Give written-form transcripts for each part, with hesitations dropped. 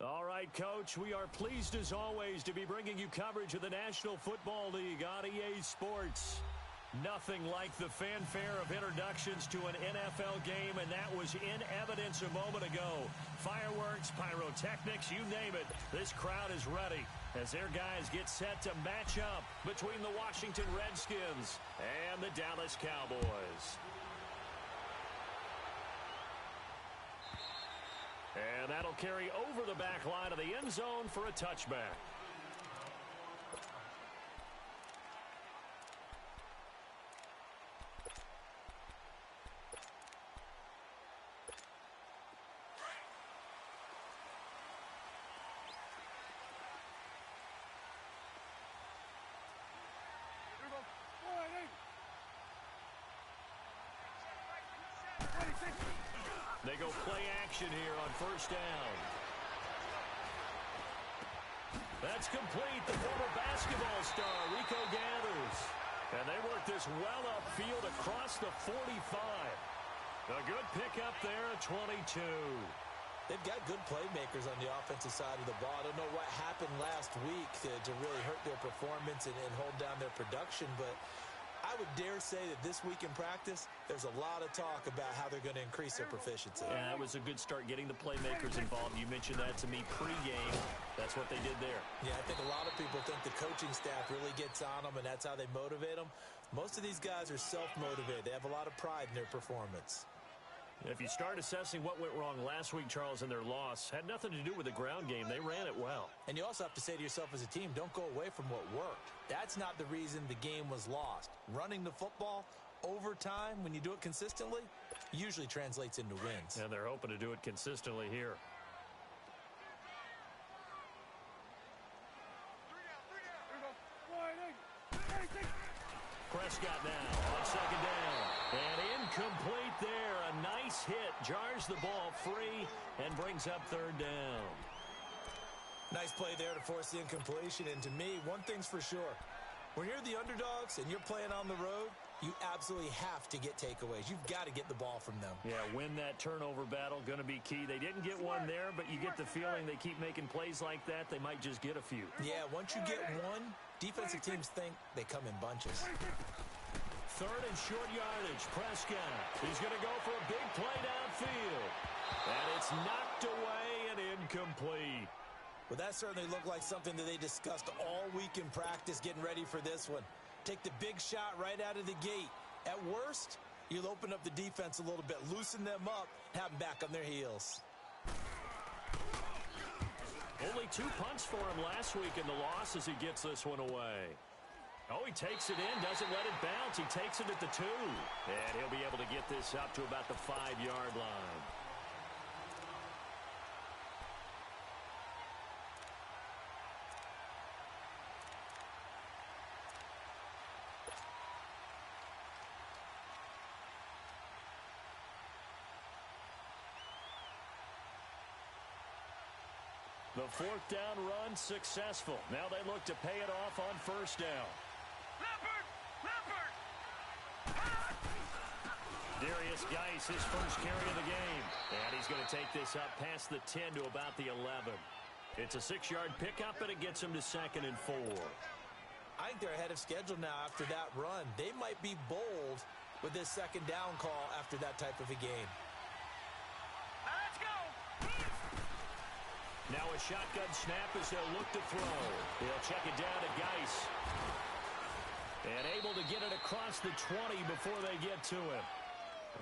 All right, Coach, we are pleased as always to be bringing you coverage of the National Football League on EA Sports. Nothing like the fanfare of introductions to an NFL game, and that was in evidence a moment ago. Fireworks, pyrotechnics, you name it. This crowd is ready as their guys get set to match up between the Washington Redskins and the Dallas Cowboys. And that'll carry over the back line of the end zone for a touchback. They go play action here on first down. That's complete. The former basketball star, Rico gathers. And they work this well upfield across the 45. A good pickup there at 22. They've got good playmakers on the offensive side of the ball. I don't know what happened last week to really hurt their performance and hold down their production, but I would dare say that this week in practice, there's a lot of talk about how they're going to increase their proficiency. Yeah, that was a good start getting the playmakers involved. You mentioned that to me pregame. That's what they did there. Yeah, I think a lot of people think the coaching staff really gets on them, and that's how they motivate them. Most of these guys are self-motivated. They have a lot of pride in their performance. If you start assessing what went wrong last week, Charles, in their loss, had nothing to do with the ground game. They ran it well. And you also have to say to yourself as a team, don't go away from what worked. That's not the reason the game was lost. Running the football over time, when you do it consistently, usually translates into wins. And they're hoping to do it consistently here. Prescott now on second down. And incomplete there. A nice hit. Jars the ball free and brings up third down. Nice play there to force the incompletion. And to me, one thing's for sure. When you're the underdogs and you're playing on the road, you absolutely have to get takeaways. You've got to get the ball from them. Yeah, win that turnover battle, going to be key. They didn't get one there, but you get the feeling they keep making plays like that, they might just get a few. Yeah, once you get one, defensive teams think they come in bunches. Third and short yardage. Prescott. He's going to go for a big play downfield. And it's knocked away and incomplete. Well, that certainly looked like something that they discussed all week in practice getting ready for this one. Take the big shot right out of the gate. At worst, you'll open up the defense a little bit, loosen them up, have them back on their heels. Only 2 punts for him last week in the loss as he gets this one away. Oh, he takes it in, doesn't let it bounce. He takes it at the 2. And he'll be able to get this up to about the 5-yard line. The fourth down run successful. Now they look to pay it off on first down. Darius Geis, his first carry of the game. And he's going to take this up past the 10 to about the 11. It's a 6-yard pickup, and it gets him to 2nd and 4. I think they're ahead of schedule now after that run. They might be bold with this second down call after that type of a game. Let's go! Now a shotgun snap as they'll look to throw. He'll check it down to Geis. And able to get it across the 20 before they get to him.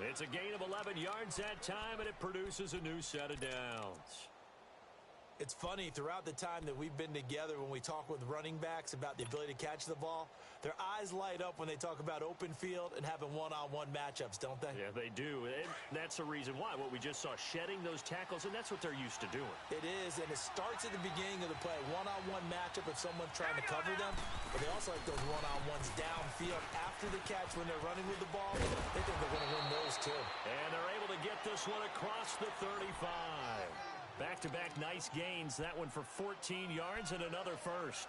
It's a gain of 11 yards that time, and it produces a new set of downs. It's funny, throughout the time that we've been together, when we talk with running backs about the ability to catch the ball, their eyes light up when they talk about open field and having one-on-one matchups, don't they? Yeah, they do. And that's the reason why. What we just saw, shedding those tackles, and that's what they're used to doing. It is, and it starts at the beginning of the play. One-on-one matchup if someone's trying to cover them, but they also like those one-on-ones downfield after the catch when they're running with the ball. They think they're going to win those, too. And they're able to get this one across the 35. Back-to-back nice gains. That one for 14 yards and another first.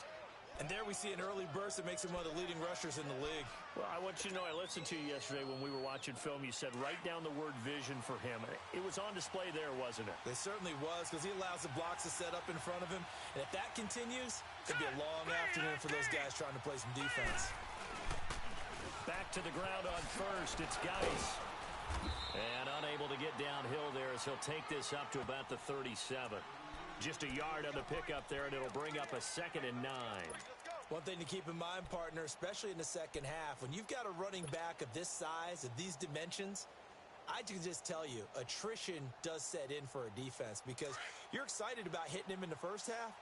And there we see an early burst that makes him one of the leading rushers in the league. Well, I want you to know, I listened to you yesterday when we were watching film. You said write down the word vision for him. It was on display there, wasn't it? It certainly was, because he allows the blocks to set up in front of him. And if that continues, it'll be a long afternoon for those guys trying to play some defense. Back to the ground on first. It's Geis. And unable to get downhill there as he'll take this up to about the 37. Just a yard on the pickup there, and it'll bring up a 2nd and 9. One thing to keep in mind, partner, especially in the second half, when you've got a running back of this size, of these dimensions, I can just tell you, attrition does set in for a defense because you're excited about hitting him in the first half.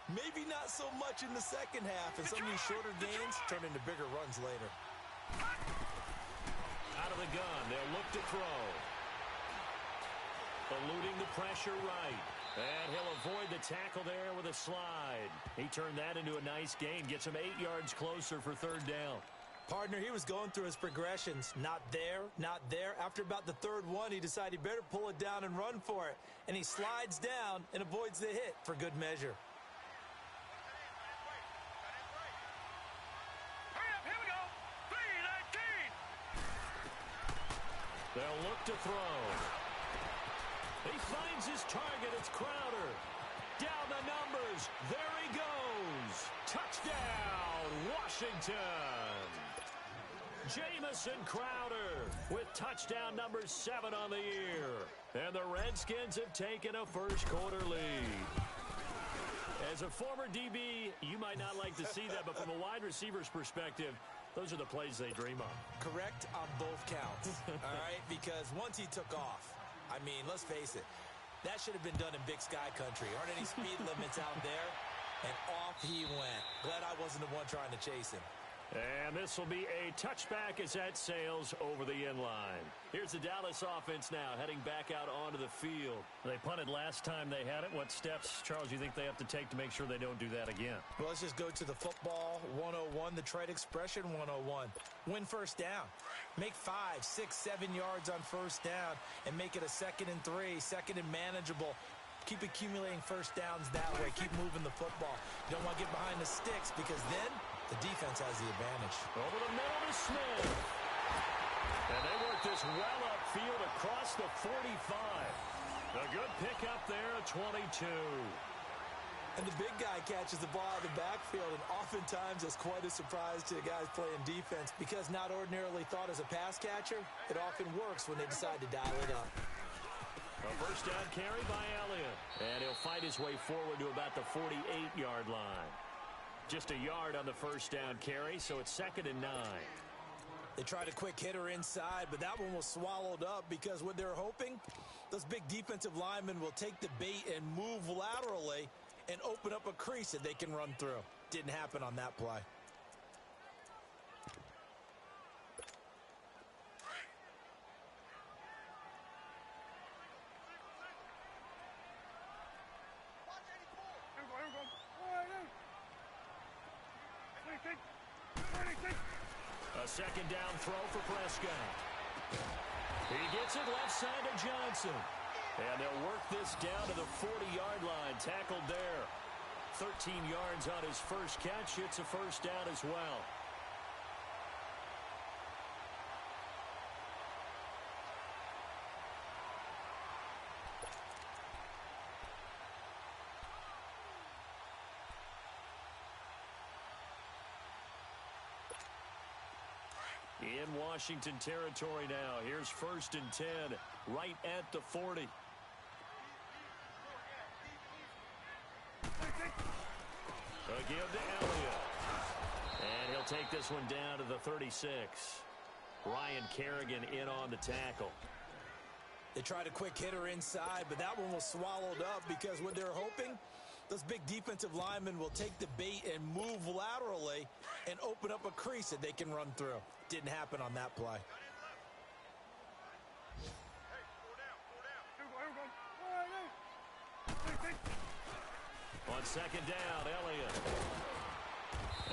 Maybe not so much in the second half, and some of these shorter gains turn into bigger runs later. Out of the gun, they'll look to throw. Eluding the pressure right. And he'll avoid the tackle there with a slide. He turned that into a nice gain. Gets him 8 yards closer for 3rd down. Partner, he was going through his progressions. Not there, not there. After about the 3rd one, he decided he better pull it down and run for it. And he slides down and avoids the hit for good measure. Hurry up, here we go. 3:19. They'll look to throw. He finds his target. It's Crowder. Down the numbers. There he goes. Touchdown, Washington. Jamison Crowder with touchdown number 7 on the year. And the Redskins have taken a first-quarter lead. As a former DB, you might not like to see that, but from a wide receiver's perspective, those are the plays they dream of. Correct on both counts, all right? Because once he took off, I mean, let's face it, that should have been done in Big Sky Country. Aren't any speed limits out there? And off he went. Glad I wasn't the one trying to chase him. And this will be a touchback as that sails over the end line. Here's the Dallas offense now heading back out onto the field. They punted last time they had it. What steps, Charles, you think they have to take to make sure they don't do that again? Well, let's just go to the football 101, the trade expression 101. Win first down. Make 5, 6, 7 yards on first down and make it a 2nd and 3, 2nd and manageable. Keep accumulating first downs that way. Keep moving the football. You don't want to get behind the sticks because then the defense has the advantage. Over the middle to Smith. And they work this well upfield across the 45. A good pickup there at 22. And the big guy catches the ball out of the backfield, and oftentimes it's quite a surprise to the guys playing defense because not ordinarily thought as a pass catcher, it often works when they decide to dial it up. A first down carry by Elliott. And he'll fight his way forward to about the 48-yard line. Just a yard on the first down carry, so it's 2nd and 9. They tried a quick hitter inside, but that one was swallowed up because what they're hoping, those big defensive linemen will take the bait and move laterally and open up a crease that they can run through. Didn't happen on that play. A 2nd down throw for Prescott. He gets it left side to Johnson. And they'll work this down to the 40-yard line. Tackled there. 13 yards on his first catch. It's a first down as well. In Washington territory now. Here's 1st and 10, right at the 40. A give to Elliott. And he'll take this one down to the 36. Ryan Kerrigan in on the tackle. They tried a quick hitter inside, but that one was swallowed up because what they're hoping, those big defensive linemen will take the bait and move laterally and open up a crease that they can run through. Didn't happen on that play. On 2nd down, Elliott.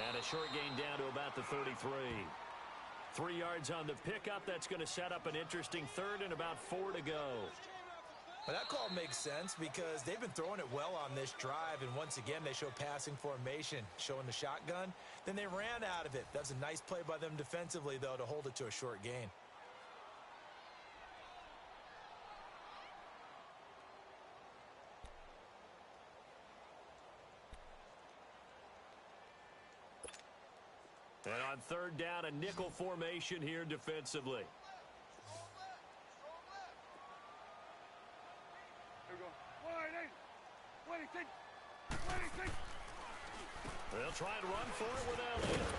And a short gain down to about the 33. 3 yards on the pickup. That's going to set up an interesting 3rd and about 4 to go. Well, that call makes sense because they've been throwing it well on this drive, and once again, they show passing formation, showing the shotgun. Then they ran out of it. That was a nice play by them defensively, though, to hold it to a short gain. And on third down, a nickel formation here defensively. They'll try and run for it with Elliott.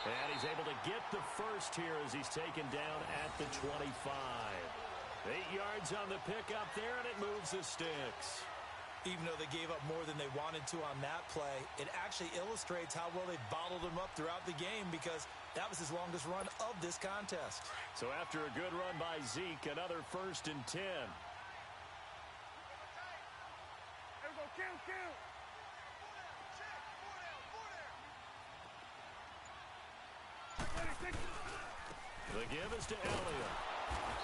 And he's able to get the first here as he's taken down at the 25. 8 yards on the pickup there, and it moves the sticks. Even though they gave up more than they wanted to on that play, it actually illustrates how well they bottled him up throughout the game because that was his longest run of this contest. So after a good run by Zeke, another 1st and 10. The give is to Elliott.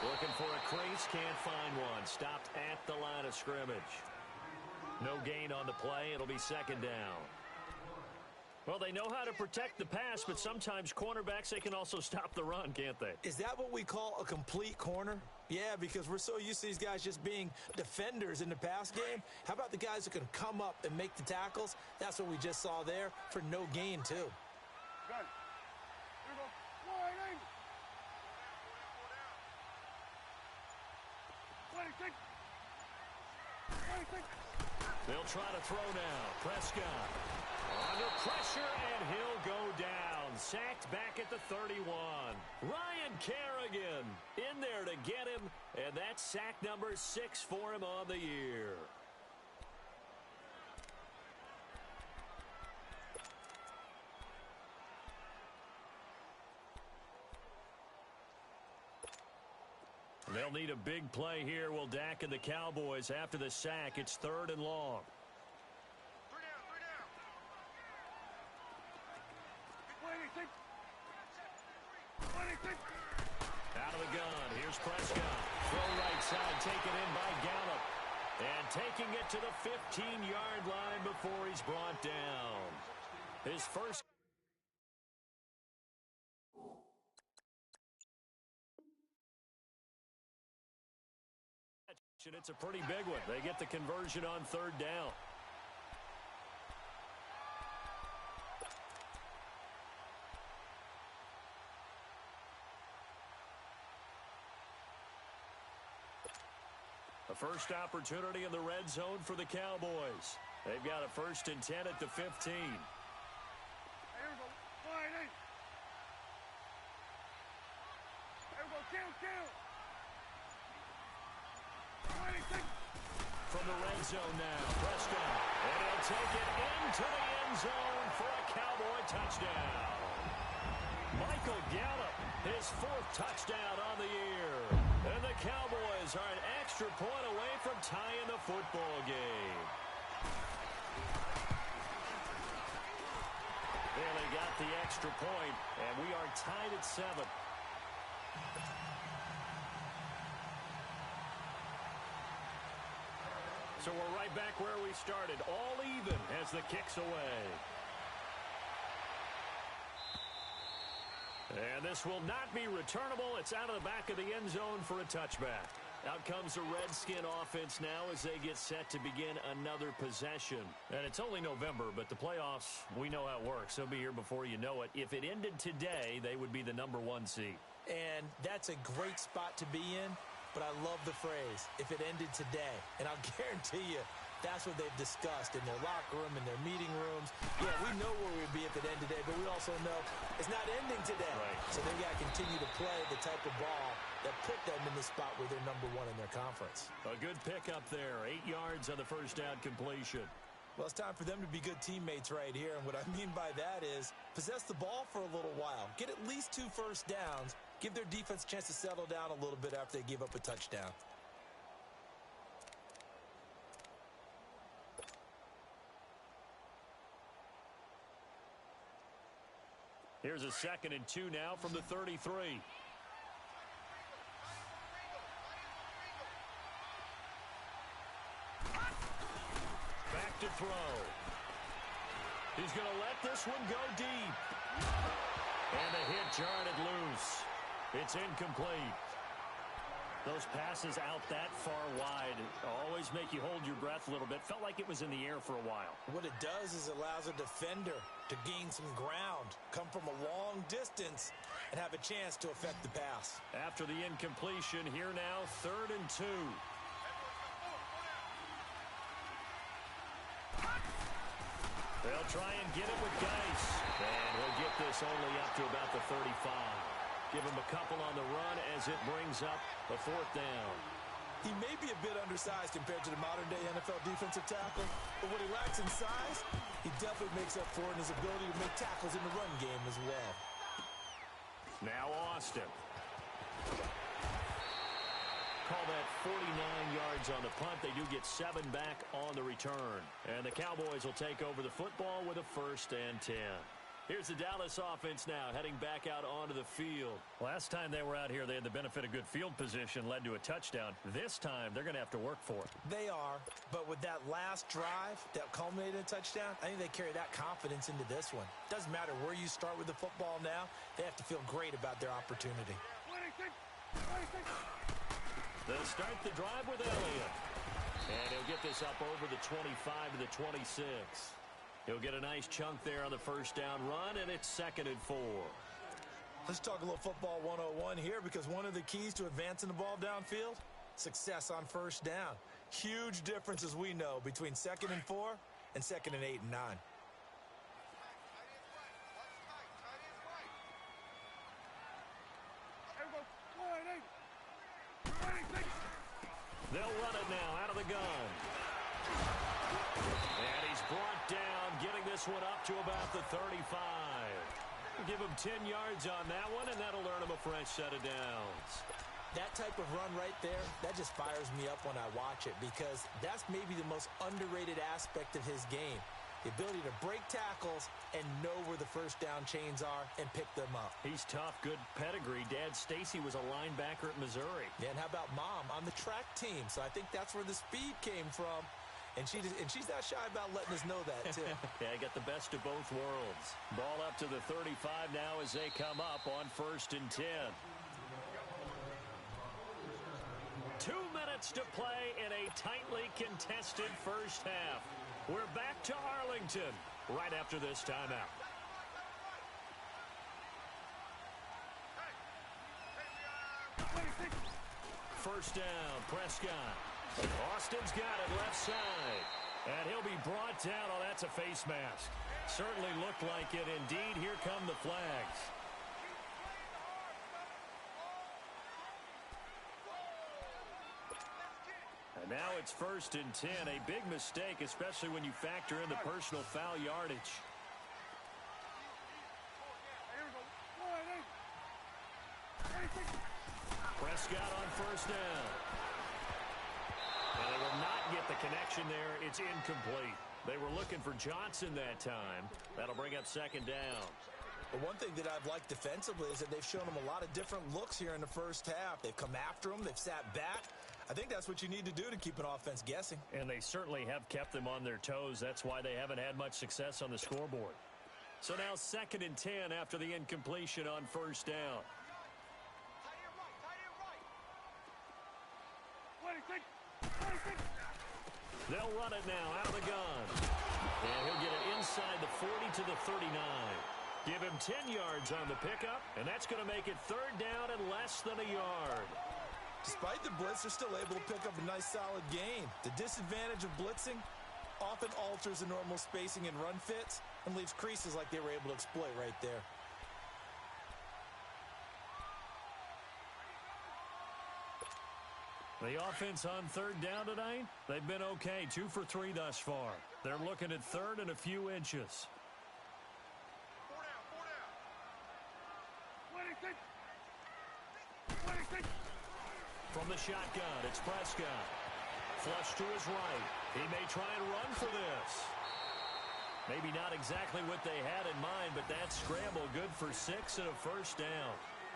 Looking for a crease, can't find one. Stopped at the line of scrimmage. No gain on the play. It'll be 2nd down. Well, they know how to protect the pass, but sometimes cornerbacks, they can also stop the run, can't they? Is that what we call a complete corner? Yeah, because we're so used to these guys just being defenders in the pass game. How about the guys who can come up and make the tackles? That's what we just saw there for no gain, too. Good. They'll try to throw now. Prescott under pressure, and he'll go down. Sacked back at the 31. Ryan Kerrigan in there to get him, and that's sack number 6 for him on the year. They'll need a big play here. Will Dak and the Cowboys after the sack. It's 3rd and long. Out of the gun. Here's Prescott. Throw right side. Taken in by Gallup. And taking it to the 15-yard line before he's brought down. His first. It's a pretty big one. They get the conversion on 3rd down. A first opportunity in the red zone for the Cowboys. They've got a 1st and 10 at the 15. From the red zone now, Prescott. And he'll take it into the end zone for a Cowboy touchdown. Michael Gallup, his 4th touchdown on the year. And the Cowboys are an extra point away from tying the football game. They got the extra point, and we are tied at 7. So we're right back where we started, all even as the kick's away. And this will not be returnable. It's out of the back of the end zone for a touchback. Out comes the Redskin offense now as they get set to begin another possession. And it's only November, but the playoffs, we know how it works. They'll be here before you know it. If it ended today, they would be the number 1 seed. And that's a great spot to be in, but I love the phrase, if it ended today. And I'll guarantee you, that's what they've discussed in their locker room, in their meeting rooms. Yeah, we know where we'd be if it ended today, but we also know it's not ending today. Right. So they've got to continue to play the type of ball that put them in the spot where they're number 1 in their conference. A good pickup there. 8 yards on the first down completion. Well, it's time for them to be good teammates right here. And what I mean by that is possess the ball for a little while. Get at least 2 first downs. Give their defense a chance to settle down a little bit after they give up a touchdown. Here's a 2nd and 2 now from the 33. back to throw. He's going to let this one go deep. And the hit jarred it loose. It's incomplete. Those passes out that far wide always make you hold your breath a little bit. Felt like it was in the air for a while. What it does is it allows a defender to gain some ground, come from a long distance, and have a chance to affect the pass. After the incompletion, here now, 3rd and 2. They'll try and get it with Geis. And he'll get this only up to about the 35. Give him a couple on the run as it brings up a 4th down. He may be a bit undersized compared to the modern-day NFL defensive tackle, but what he lacks in size, he definitely makes up for it in his ability to make tackles in the run game as well. Now Austin. Call that 49 yards on the punt. They do get 7 back on the return. And the Cowboys will take over the football with a 1st and 10. Here's the Dallas offense now, heading back out onto the field. Last time they were out here, they had the benefit of good field position, led to a touchdown. This time, they're going to have to work for it. They are, but with that last drive that culminated in a touchdown, I think they carry that confidence into this one. Doesn't matter where you start with the football now, they have to feel great about their opportunity. They'll start the drive with Elliott. And he'll get this up over the 25 to the 26. He'll get a nice chunk there on the 1st down run, and it's 2nd and 4. Let's talk a little football 101 here, because one of the keys to advancing the ball downfield, success on 1st down. Huge difference, as we know, between 2nd and 4 and 2nd and 8 and 9. They'll run it now out of the gun. And he's brought down, getting this one up to about the 35. Give him 10 yards on that one, and that'll earn him a fresh set of downs. That type of run right there, that just fires me up when I watch it, because that's maybe the most underrated aspect of his game. The ability to break tackles and know where the 1st down chains are and pick them up. He's tough, good pedigree. Dad Stacy was a linebacker at Missouri. Yeah, and how about Mom on the track team? So I think that's where the speed came from. And she's not shy about letting us know that, too. Yeah, got the best of both worlds. Ball up to the 35 now as they come up on 1st and 10. 2 minutes to play in a tightly contested 1st half. We're back to Arlington right after this timeout. First down, Prescott. Austin's got it left side. And he'll be brought down. Oh, that's a face mask. Certainly looked like it. Indeed, here come the flags. And now it's 1st and 10. A big mistake, especially when you factor in the personal foul yardage. Prescott on 1st down. And they will not get the connection there. It's incomplete. They were looking for Johnson that time. That'll bring up 2nd down. But one thing that I've liked defensively is that they've shown them a lot of different looks here in the 1st half. They've come after them. They've sat back. I think that's what you need to do to keep an offense guessing. And they certainly have kept them on their toes. That's why they haven't had much success on the scoreboard. So now 2nd and 10 after the incompletion on 1st down. They'll run it now out of the gun. And he'll get it inside the 40 to the 39. Give him 10 yards on the pickup, and that's going to make it 3rd down and less than a yard. Despite the blitz, they're still able to pick up a nice, solid gain. The disadvantage of blitzing often alters the normal spacing and run fits and leaves creases like they were able to exploit right there. The offense on 3rd down tonight, they've been okay. 2 for 3 thus far. They're looking at 3rd and a few inches. From the shotgun, it's Prescott. Flush to his right. He may try and run for this. Maybe not exactly what they had in mind, but that scramble good for 6 and a 1st down.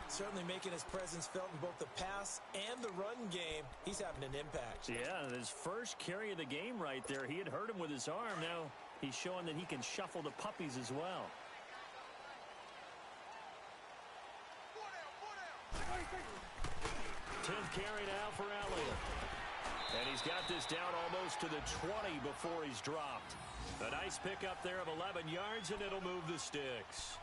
Certainly making his presence felt in both the pass and the run game. He's having an impact. Yeah, his first carry of the game right there. He had hurt him with his arm. Now he's showing that he can shuffle the puppies as well. 10th carry now for Elliott. And he's got this down almost to the 20 before he's dropped. A nice pickup there of 11 yards, and it'll move the sticks.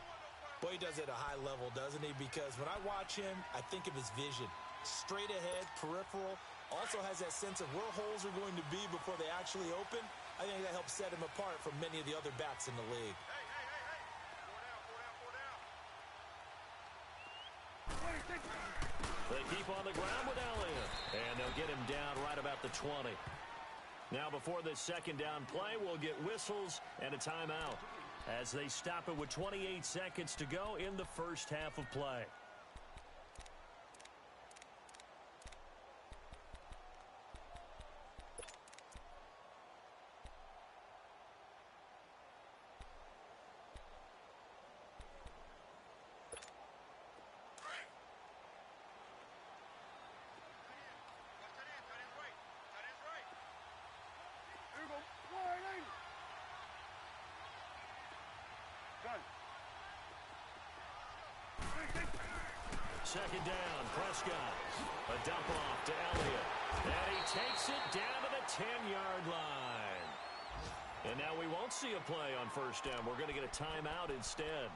Boy, he does it at a high level, doesn't he? Because when I watch him, I think of his vision. Straight ahead, peripheral. Also has that sense of where holes are going to be before they actually open. I think that helps set him apart from many of the other backs in the league. They keep on the ground with Elliott. And they'll get him down right about the 20. Now before this second down play, we'll get whistles and a timeout as they stop it with 28 seconds to go in the first half of play. Second down, Prescott. A dump off to Elliott. And he takes it down to the 10-yard line. And now we won't see a play on first down. We're going to get a timeout instead.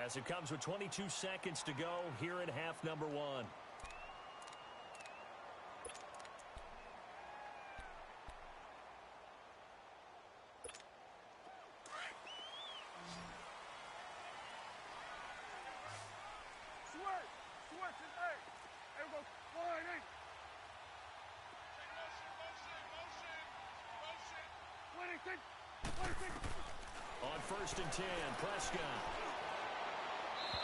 As it comes with 22 seconds to go here in half number 1. On first and 10, Prescott.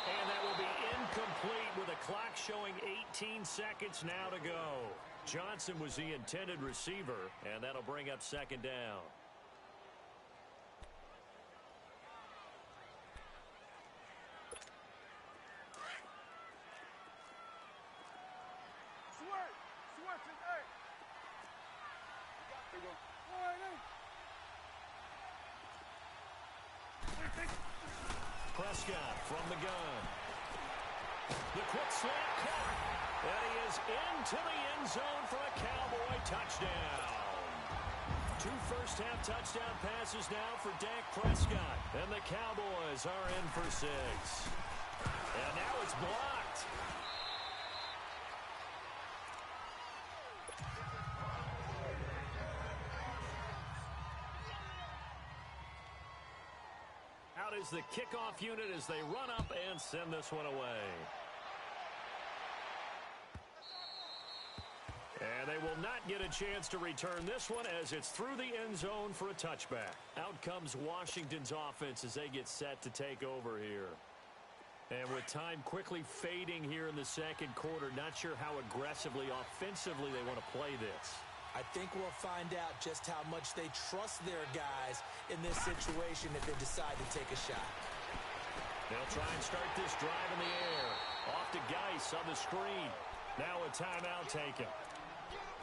And that will be incomplete with a clock showing 18 seconds now to go. Johnson was the intended receiver, and that'll bring up second down. Prescott from the gun. The quick slant caught. And he is into the end zone for a Cowboy touchdown. 2 first-half touchdown passes now for Dak Prescott. And the Cowboys are in for 6. And now it's blocked. Out is the kickoff unit as they run up and send this one away. And they will not get a chance to return this one as it's through the end zone for a touchback. Out comes Washington's offense as they get set to take over here. And with time quickly fading here in the second quarter, not sure how aggressively, offensively they want to play this. I think we'll find out just how much they trust their guys in this situation if they decide to take a shot. They'll try and start this drive in the air. Off to Geis on the screen. Now a timeout taken.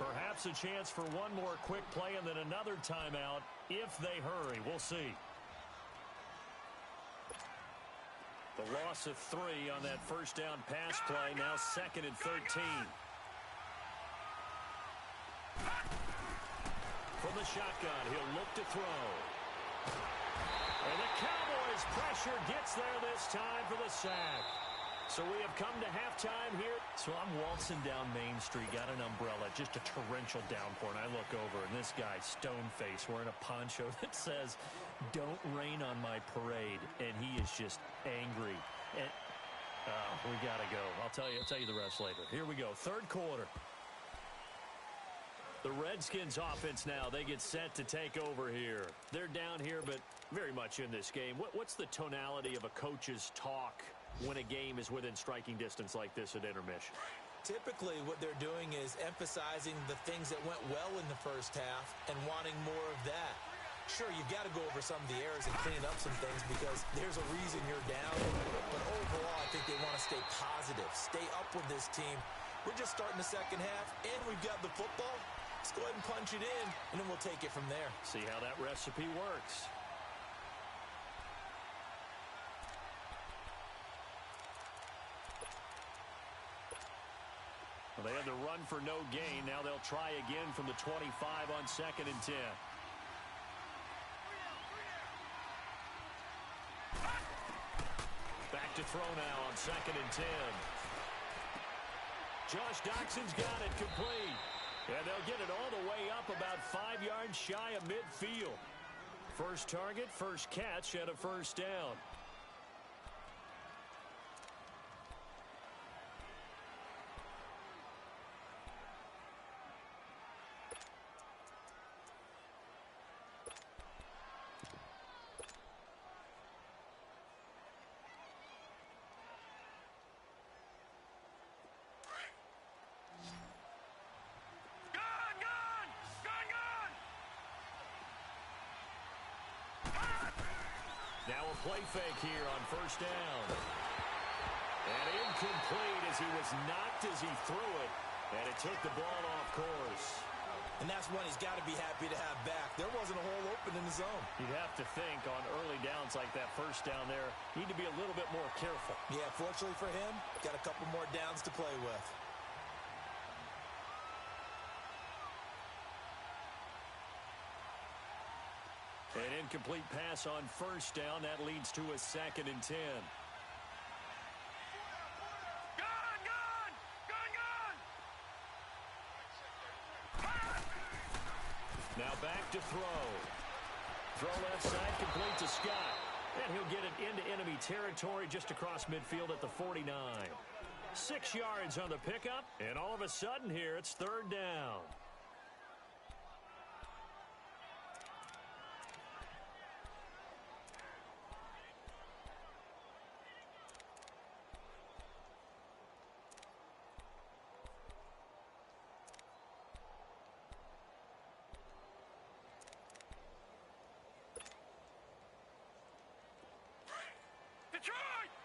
Perhaps a chance for one more quick play and then another timeout if they hurry. We'll see. The loss of 3 on that first down pass play. Now second and 13. From the shotgun, he'll look to throw. And the Cowboys' pressure gets there this time for the sack. So we have come to halftime here. So I'm waltzing down Main Street, got an umbrella, just a torrential downpour, and I look over, and this guy, stone-faced, wearing a poncho that says, "Don't rain on my parade," and he is just angry. And we got to go. I'll tell you the rest later. Here we go, third quarter. The Redskins offense now, they get set to take over here. They're down here, but very much in this game. What's the tonality of a coach's talk when a game is within striking distance like this at intermission? Typically, what they're doing is emphasizing the things that went well in the first half and wanting more of that. Sure, you've got to go over some of the errors and clean up some things because there's a reason you're down. But overall, I think they want to stay positive, stay up with this team. We're just starting the second half, and we've got the football. Let's go ahead and punch it in, and then we'll take it from there. See how that recipe works. Well, they had to run for no gain. Now they'll try again from the 25 on 2nd and 10. Back to throw now on 2nd and 10. Josh Doxson's got it complete. And they'll get it all the way up about 5 yards shy of midfield. First target, first catch, and a first down. Now a play fake here on first down. And incomplete as he was knocked as he threw it. And it took the ball off course. And that's one he's got to be happy to have back. There wasn't a hole open in the zone. You'd have to think on early downs like that first down there, need to be a little bit more careful. Yeah, fortunately for him, got a couple more downs to play with. An incomplete pass on first down. That leads to a 2nd and 10. Now back to throw. Throw left side, complete to Scott. And he'll get it into enemy territory just across midfield at the 49. 6 yards on the pickup, and all of a sudden here it's 3rd down.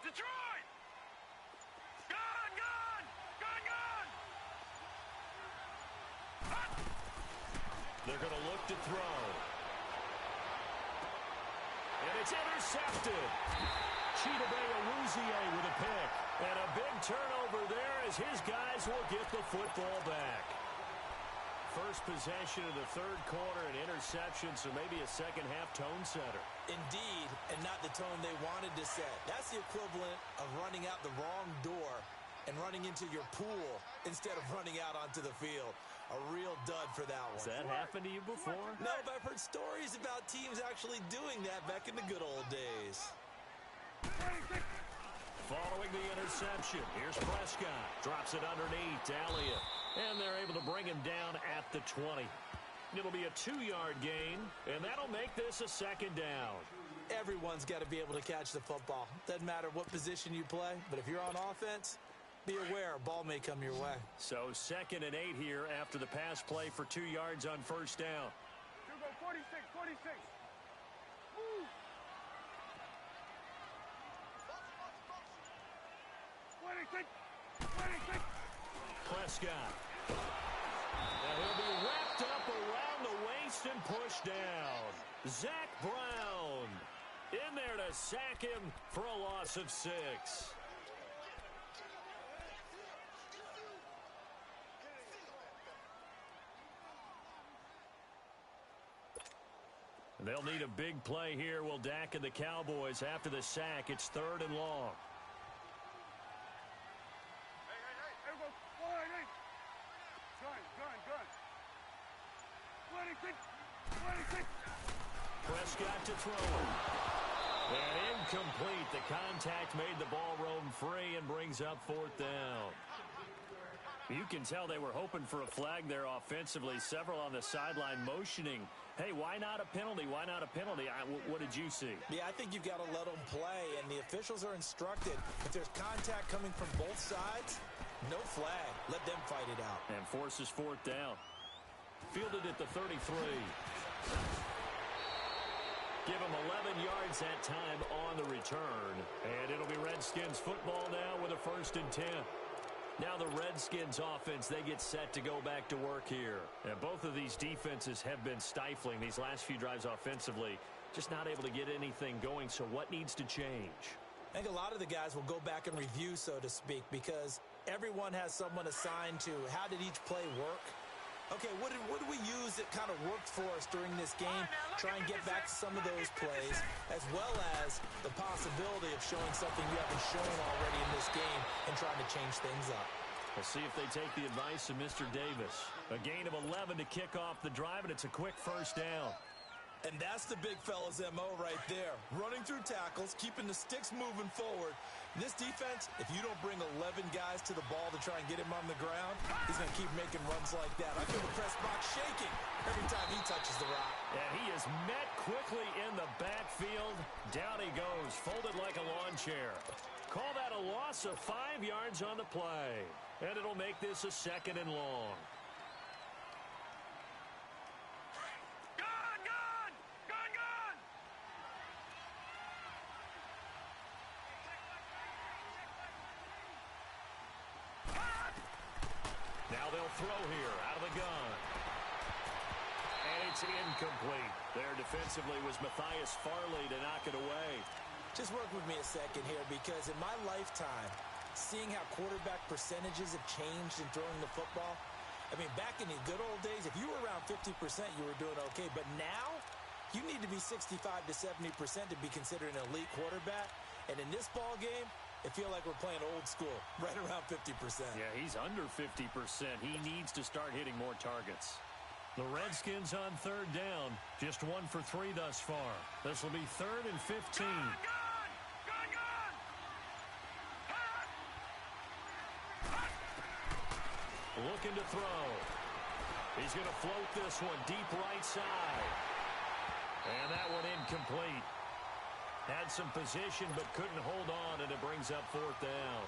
Detroit! Gone! They're going to look to throw. And it's intercepted. Chidobe Awuzie with a pick. And a big turnover there as his guys will get the football back. First possession of the 3rd quarter, an interception, so maybe a second-half tone setter. Indeed, and not the tone they wanted to set. That's the equivalent of running out the wrong door and running into your pool instead of running out onto the field. A real dud for that one. Has that happened to you before? No, but I've heard stories about teams actually doing that back in the good old days. Following the interception, here's Prescott. Drops it underneath to Elliott. And they're able to bring him down at the 20. It'll be a 2-yard gain, and that'll make this a 2nd down. Everyone's got to be able to catch the football. Doesn't matter what position you play, but if you're on offense, be aware a ball may come your way. So 2nd and 8 here after the pass play for 2 yards on first down. 46. Woo! 26. Prescott. Now he'll be wrapped up around the waist and pushed down. Zach Brown in there to sack him for a loss of 6. They'll need a big play here. Will Dak and the Cowboys after the sack. It's 3rd and long. Prescott to throw it. And incomplete. The contact made the ball roam free and brings up 4th down. You can tell they were hoping for a flag there offensively. Several on the sideline motioning. Hey, why not a penalty? Why not a penalty? What did you see? Yeah, I think you've got to let them play, and the officials are instructed. If there's contact coming from both sides, no flag. Let them fight it out. And forces 4th down. Fielded at the 33. Give him 11 yards that time on the return. And it'll be Redskins football now with a 1st and 10. Now the Redskins offense, they get set to go back to work here. And both of these defenses have been stifling these last few drives offensively. Just not able to get anything going, so what needs to change? I think a lot of the guys will go back and review, so to speak, because everyone has someone assigned to how did each play work. Okay, what did we use that kind of worked for us during this game? Try and get back to some of those plays, as well as the possibility of showing something you haven't shown already in this game and trying to change things up. We'll see if they take the advice of Mr. Davis. A gain of 11 to kick off the drive, and it's a quick 1st down. And that's the big fella's MO right there. Running through tackles, keeping the sticks moving forward. This defense, if you don't bring 11 guys to the ball to try and get him on the ground, he's going to keep making runs like that. I feel the press box shaking every time he touches the rock. And he is met quickly in the backfield. Down he goes, folded like a lawn chair. Call that a loss of 5 yards on the play. And it'll make this a 2nd and long. Now they'll throw here out of the gun. And it's incomplete. There defensively was Matthias Farley to knock it away. Just work with me a second here, because in my lifetime, seeing how quarterback percentages have changed in throwing the football, I mean, back in the good old days, if you were around 50%, you were doing okay. But now, you need to be 65 to 70% to be considered an elite quarterback. And in this ball game, I feel like we're playing old school, right around 50%. Yeah, he's under 50%. He needs to start hitting more targets. The Redskins on 3rd down. Just 1 for 3 thus far. This will be 3rd and 15. Looking to throw. He's going to float this one deep right side. And that one incomplete. Had some position but couldn't hold on, and it brings up 4th down.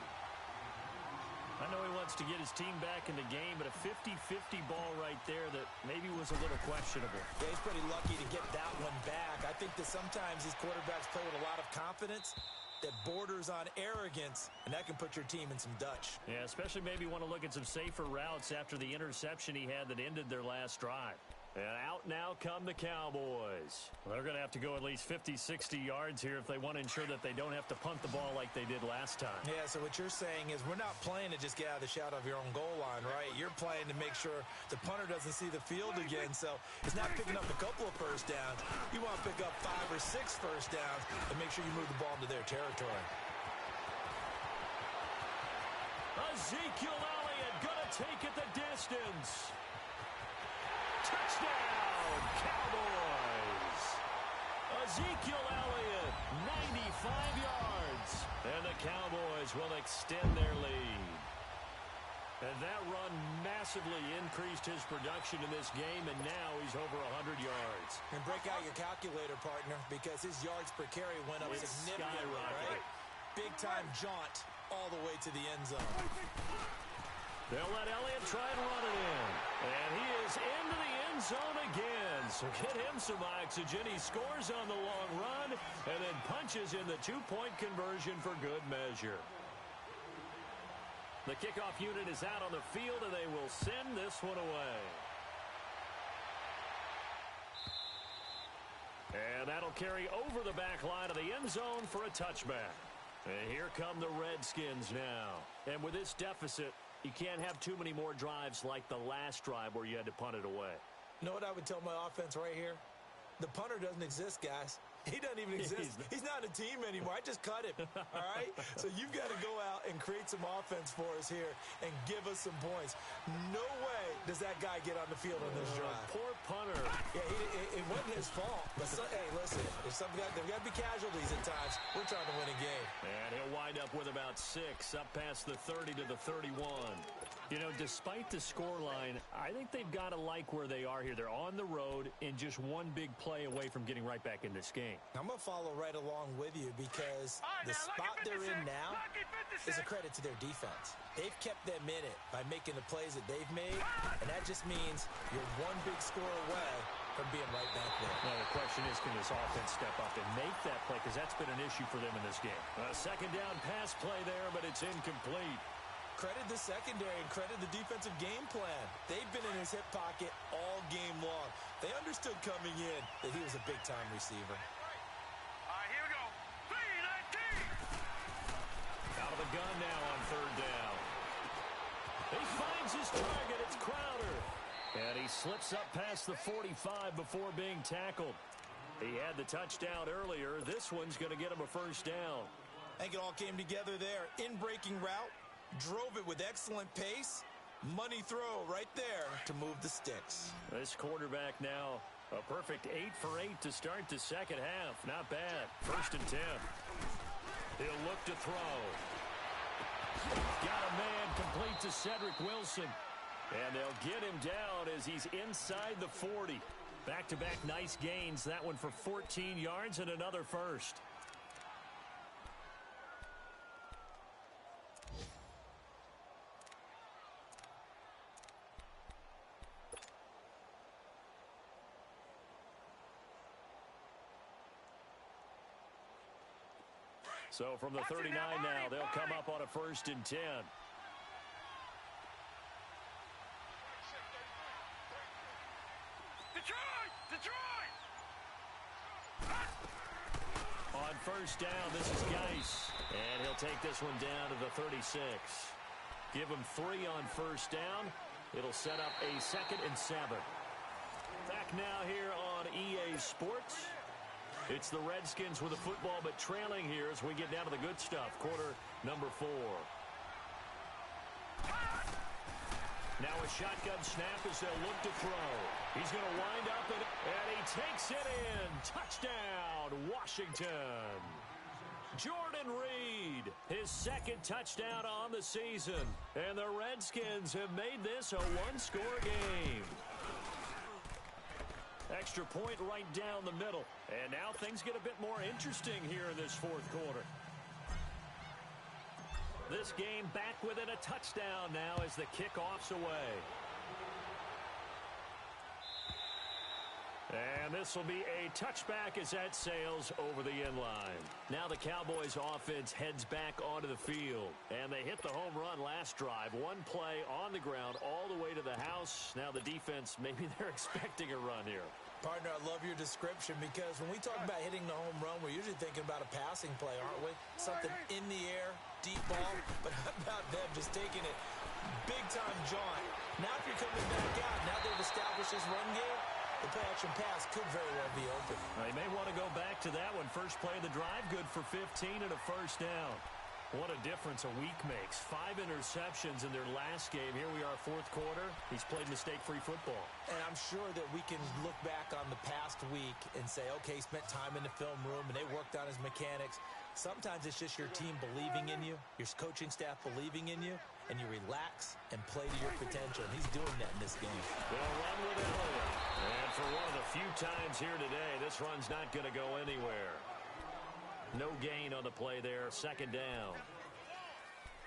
I know he wants to get his team back in the game, but a 50-50 ball right there that maybe was a little questionable. Yeah, he's pretty lucky to get that one back. I think that sometimes these quarterbacks play with a lot of confidence that borders on arrogance, and that can put your team in some Dutch. Yeah, especially maybe want to look at some safer routes after the interception he had that ended their last drive. And out now come the Cowboys. They're going to have to go at least 50, 60 yards here if they want to ensure that they don't have to punt the ball like they did last time. Yeah, so what you're saying is we're not playing to just get out of the shadow of your own goal line, right? You're playing to make sure the punter doesn't see the field again. So it's not picking up a couple of 1st downs. You want to pick up 5 or 6 1st downs and make sure you move the ball into their territory. Ezekiel Elliott going to take it the distance. Touchdown, Cowboys! Ezekiel Elliott, 95 yards. And the Cowboys will extend their lead. And that run massively increased his production in this game, and now he's over 100 yards. And break out your calculator, partner, because his yards per carry went up significantly, right? Big-time jaunt all the way to the end zone. They'll let Elliott try and run it in. And he is into the end zone again. So get him some oxygen. He scores on the long run and then punches in the 2-point conversion for good measure. The kickoff unit is out on the field, and they will send this one away. And that'll carry over the back line of the end zone for a touchback. And here come the Redskins now. And with this deficit, you can't have too many more drives like the last drive where you had to punt it away. You know what I would tell my offense right here? The punter doesn't exist, guys. He doesn't even exist. He's not a team anymore. I just cut him, all right? So you've got to go out and create some offense for us here and give us some points. No way does that guy get on the field on this drive. Poor punter. Yeah, it wasn't his fault. But hey, listen, there's got to be casualties at times. We're trying to win a game. And he'll wind up with about 6, up past the 30 to the 31. You know, despite the scoreline, I think they've got to like where they are here. They're on the road and just one big play away from getting right back in this game. I'm going to follow right along with you because the spot they're in now is a credit to their defense. They've kept them in it by making the plays that they've made, and that just means you're one big score away from being right back there. Now the question is, can this offense step up and make that play? Because that's been an issue for them in this game. A second down pass play there, but it's incomplete. Credit the secondary and credit the defensive game plan. They've been in his hip pocket all game long. They understood coming in that he was a big-time receiver. Here we go. 3-19. Out of the gun now on third down. He finds his target. It's Crowder. And he slips up past the 45 before being tackled. He had the touchdown earlier. This one's going to get him a first down. I think it all came together there. In-breaking route. Drove it with excellent pace. Money throw right there to move the sticks. This quarterback now a perfect 8 for 8 to start the second half. Not bad. 1st and 10. He'll look to throw. Got a man complete to Cedric Wilson. And they'll get him down as he's inside the 40. Back-to-back nice gains. That one for 14 yards and another first. So from the 39 now, they'll come up on a 1st and 10. Detroit! On 1st down, this is Geis. And he'll take this one down to the 36. Give him 3 on 1st down. It'll set up a 2nd and 7. Back now here on EA Sports. It's the Redskins with the football, but trailing here as we get down to the good stuff. Quarter number 4. Now a shotgun snap as they'll look to throw. He's going to wind up, and he takes it in. Touchdown, Washington. Jordan Reed, his 2nd touchdown on the season. And the Redskins have made this a one-score game. Extra point right down the middle. And now things get a bit more interesting here in this 4th quarter. This game back within a touchdown now as the kickoff's away. And this will be a touchback as that sails over the end line. Now the Cowboys offense heads back onto the field. And they hit the home run last drive. One play on the ground all the way to the house. Now the defense, maybe they're expecting a run here. Partner, I love your description because when we talk about hitting the home run, we're usually thinking about a passing play, aren't we? Something in the air, deep ball. But how about them just taking it big-time jaunt? Now if you're coming back out, now they've established this run game, the play-action pass could very well be open. They may want to go back to that one. First play of the drive, good for 15 and a first down. What a difference a week makes. 5 interceptions in their last game. Here we are, 4th quarter. He's played mistake-free football. And I'm sure that we can look back on the past week and say, okay, he spent time in the film room and they worked on his mechanics. Sometimes it's just your team believing in you, your coaching staff believing in you, and you relax and play to your potential. And he's doing that in this game. They'll run with Elliott. And for one of the few times here today, this run's not going to go anywhere. No gain on the play there. 2nd down.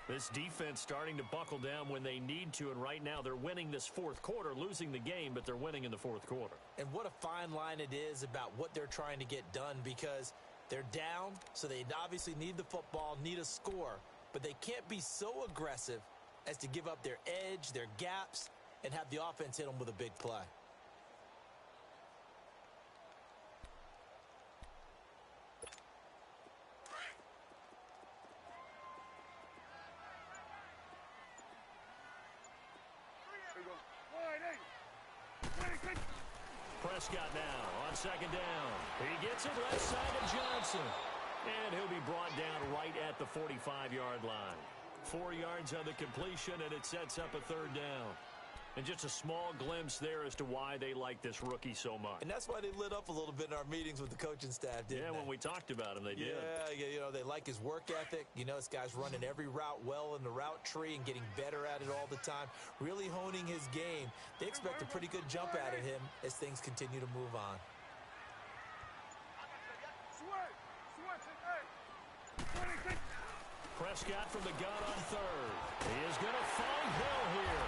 This defense starting to buckle down when they need to, and right now they're winning this 4th quarter, losing the game, but they're winning in the 4th quarter. And what a fine line it is about what they're trying to get done, because they're down, so they obviously need the football, need a score, but they can't be so aggressive as to give up their edge, their gaps, and have the offense hit them with a big play. Prescott now on 2nd down. He gets it left side of Johnson. And he'll be brought down right at the 45-yard line. 4 yards on the completion, and it sets up a 3rd down. And just a small glimpse there as to why they like this rookie so much. And that's why they lit up a little bit in our meetings with the coaching staff, didn't they? Yeah, when we talked about him, they did. Yeah, you know, they like his work ethic. You know, this guy's running every route well in the route tree and getting better at it all the time, really honing his game. They expect a pretty good jump out of him as things continue to move on. Prescott from the gun on 3rd. He is going to find Hill here.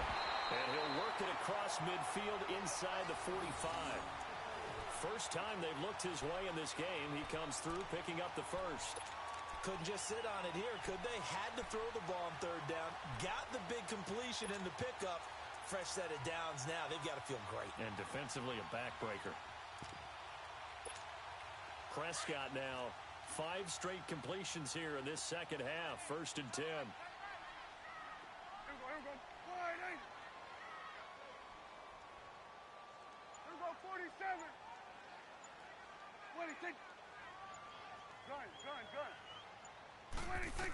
And he'll work it across midfield inside the 45. First time they've looked his way in this game. He comes through picking up the first. Couldn't just sit on it here, could they? Had to throw the ball on third down. Got the big completion in the pickup. Fresh set of downs now. They've got to feel great. And defensively, a backbreaker. Prescott now. 5 straight completions here in this second half. 1st and 10. Here we go. Wide eight. Here we go, 47. 26. Gun. 26.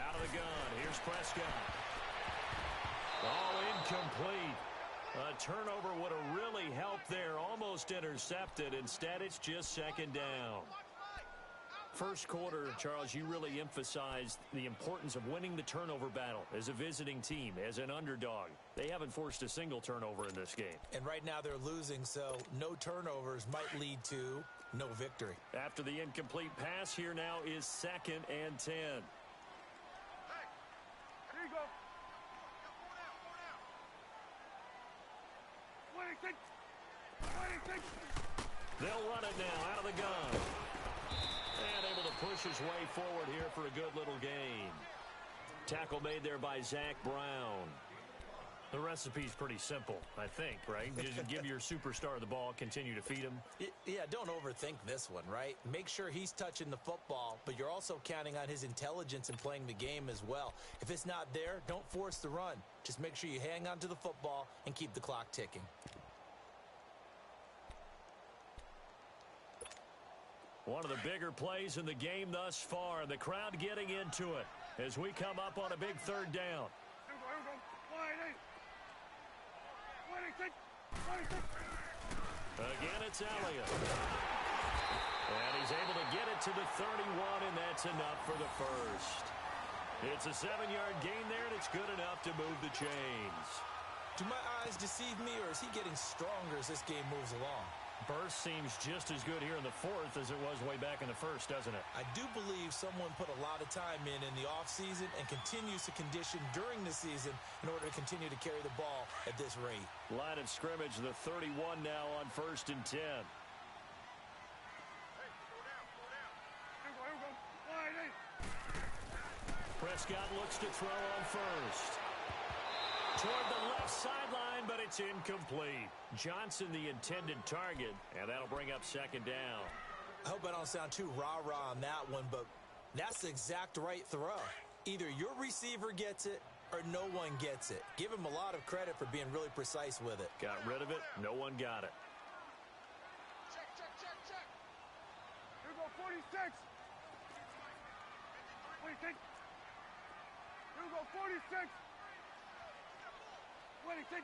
Out of the gun. Here's Prescott. All incomplete. A turnover would have really helped there. Almost intercepted. Instead, it's just 2nd down. First quarter, Charles, you really emphasized the importance of winning the turnover battle as a visiting team, as an underdog. They haven't forced a single turnover in this game. And right now they're losing, so no turnovers might lead to no victory. After the incomplete pass, here now is 2nd and 10. Hey, here you go. 26. 26. They'll run it now out of the gun. And able to push his way forward here for a good little gain. Tackle made there by Zach Brown. The recipe's pretty simple, I think, right? Just give your superstar the ball, continue to feed him. Yeah, don't overthink this one, right? Make sure he's touching the football, but you're also counting on his intelligence in playing the game as well. If it's not there, don't force the run. Just make sure you hang on to the football and keep the clock ticking. One of the bigger plays in the game thus far. The crowd getting into it as we come up on a big 3rd down. Here we go. Wide eight. 26. 26. Again, it's Elliott. And he's able to get it to the 31, and that's enough for the first. It's a 7-yard gain there, and it's good enough to move the chains. Do my eyes deceive me, or is he getting stronger as this game moves along? Burst seems just as good here in the 4th as it was way back in the 1st, doesn't it? I do believe someone put a lot of time in the offseason and continues to condition during the season in order to continue to carry the ball at this rate. Line of scrimmage, the 31 now on 1st and 10. Here we go. Wide eight. Prescott looks to throw on first. Toward the left sideline, but it's incomplete. Johnson the intended target, and that'll bring up 2nd down. I hope I don't sound too rah-rah on that one, but that's the exact right throw. Either your receiver gets it or no one gets it. Give him a lot of credit for being really precise with it. Got rid of it. No one got it. Check. Here we go, 46. 26. Here we go, 46. 26.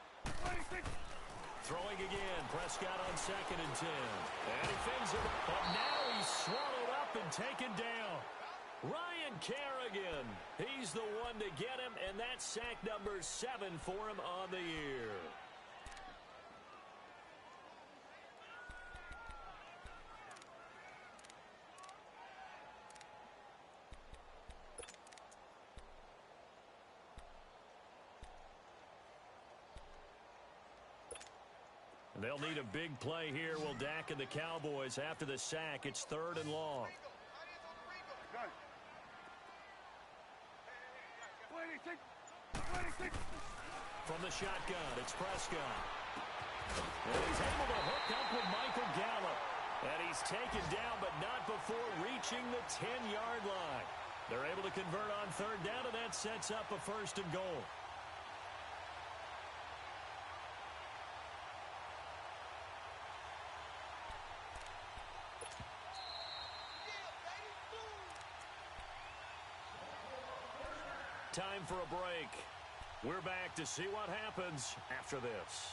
Throwing again. Prescott on 2nd and 10. And he fades it. But now he's swallowed up and taken down. Ryan Kerrigan. He's the one to get him, and that's sack number 7 for him on the year. They'll need a big play here. Will Dak and the Cowboys after the sack. It's 3rd and long. Gun. 26. From the shotgun, it's Prescott. And he's able to hook up with Michael Gallup. And he's taken down, but not before reaching the 10-yard line. They're able to convert on 3rd down, and that sets up a 1st and goal. Time for a break. We're back to see what happens after this.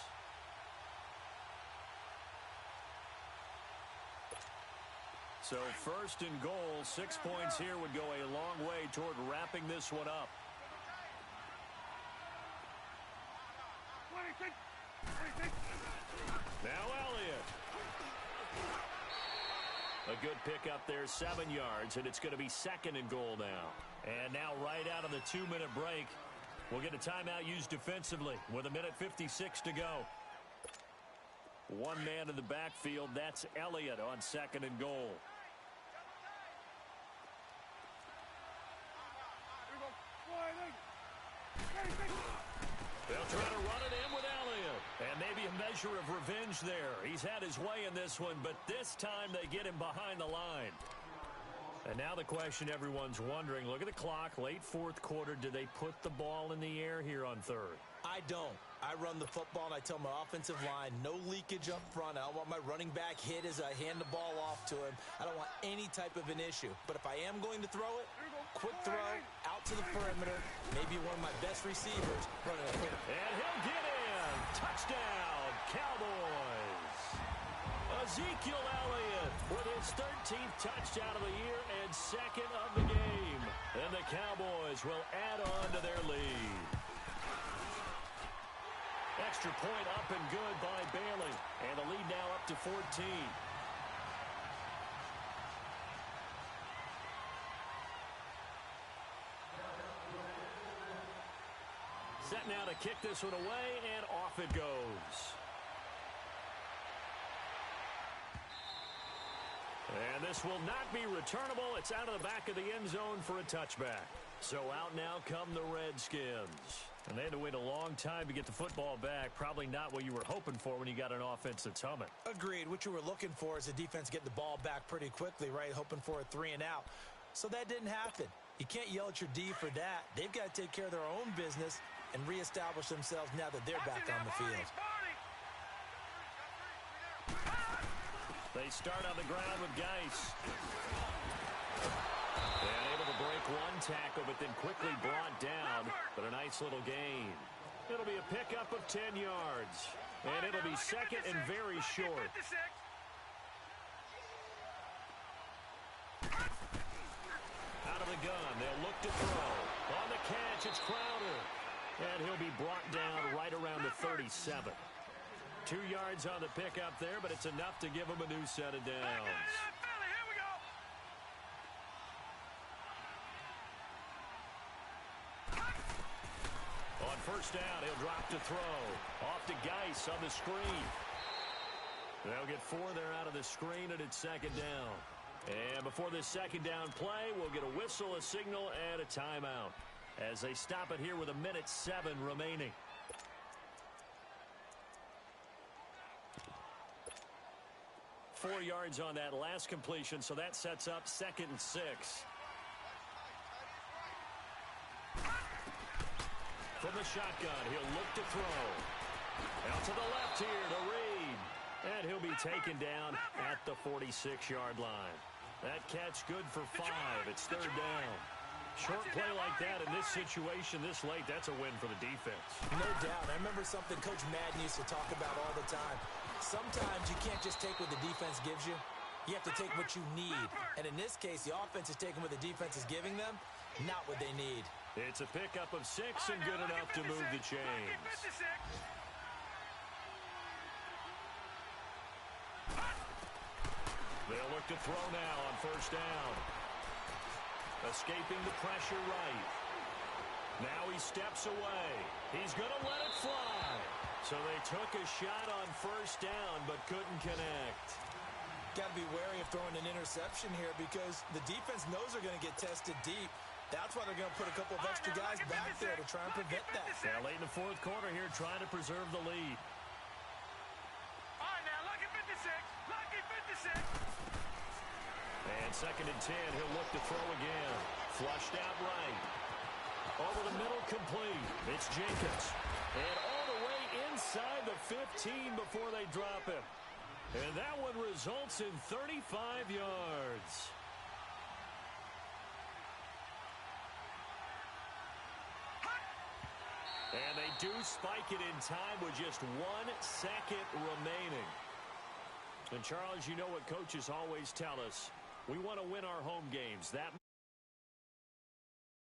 So 1st and goal, 6 points here would go a long way toward wrapping this one up. 26. Now Elliott. A good pickup there, 7 yards, and it's going to be 2nd and goal now. And now right out of the 2-minute break, we'll get a timeout used defensively with 1:56 to go. One man in the backfield. That's Elliott on 2nd and goal. They'll try to run it in with Elliott. And maybe a measure of revenge there. He's had his way in this one, but this time they get him behind the line. And now the question everyone's wondering, look at the clock, late 4th quarter. Do they put the ball in the air here on 3rd? I don't. I run the football, and I tell my offensive line, no leakage up front. I don't want my running back hit as I hand the ball off to him. I don't want any type of an issue. But if I am going to throw it, quick throw, out to the perimeter, maybe one of my best receivers running a quick. And he'll get in. Touchdown, Cowboys. Ezekiel Elliott with his 13th touchdown of the year and 2nd of the game. And the Cowboys will add on to their lead. Extra point up and good by Bailey. And the lead now up to 14. Set now to kick this one away, and off it goes. And this will not be returnable. It's out of the back of the end zone for a touchback. So out now come the Redskins. And they had to wait a long time to get the football back. Probably not what you were hoping for when you got an offense that's humming. Agreed. What you were looking for is the defense getting the ball back pretty quickly, right? Hoping for a 3 and out. So that didn't happen. You can't yell at your D for that. They've got to take care of their own business and reestablish themselves now that they're back on the field. They start on the ground with Geis. And able to break one tackle, but then quickly brought down. But a nice little gain. It'll be a pickup of 10 yards. And it'll be 2nd and very short. Out of the gun, they'll look to throw. On the catch, it's Crowder. And he'll be brought down right around the 37. 2 yards on the pickup there, but it's enough to give him a new set of downs. On 1st down, he'll drop to throw. Off to Geis on the screen. They'll get 4 there out of the screen, and it's 2nd down. And before this 2nd down play, we'll get a whistle, a signal, and a timeout as they stop it here with 1:07 remaining. Four yards on that last completion, so that sets up 2nd and 6. From the shotgun, he'll look to throw. Out to the left here to Reed. And he'll be taken down at the 46-yard line. That catch good for 5. It's 3rd down. Short play like that in this situation this late, that's a win for the defense. No doubt. I remember something Coach Madden used to talk about all the time. Sometimes you can't just take what the defense gives you. You have to take what you need. And in this case, the offense is taking what the defense is giving them, not what they need. It's a pickup of 6 and good enough to move the chains. They'll look to throw now on 1st down. Escaping the pressure right. Now he steps away. He's going to let it fly. So they took a shot on 1st down but couldn't connect. Got to be wary of throwing an interception here because the defense knows they're going to get tested deep. That's why they're going to put a couple of extra guys back there to try and prevent that. Yeah, late in the 4th quarter here trying to preserve the lead. All right, now, lucky 56. Lucky 56. And 2nd and 10, he'll look to throw again. Flushed out right. Over the middle, complete. It's Jenkins. And all the way inside the 15 before they drop him. And that one results in 35 yards. And they do spike it in time with just 1 second remaining. And Charles, you know what coaches always tell us. We want to win our home games. That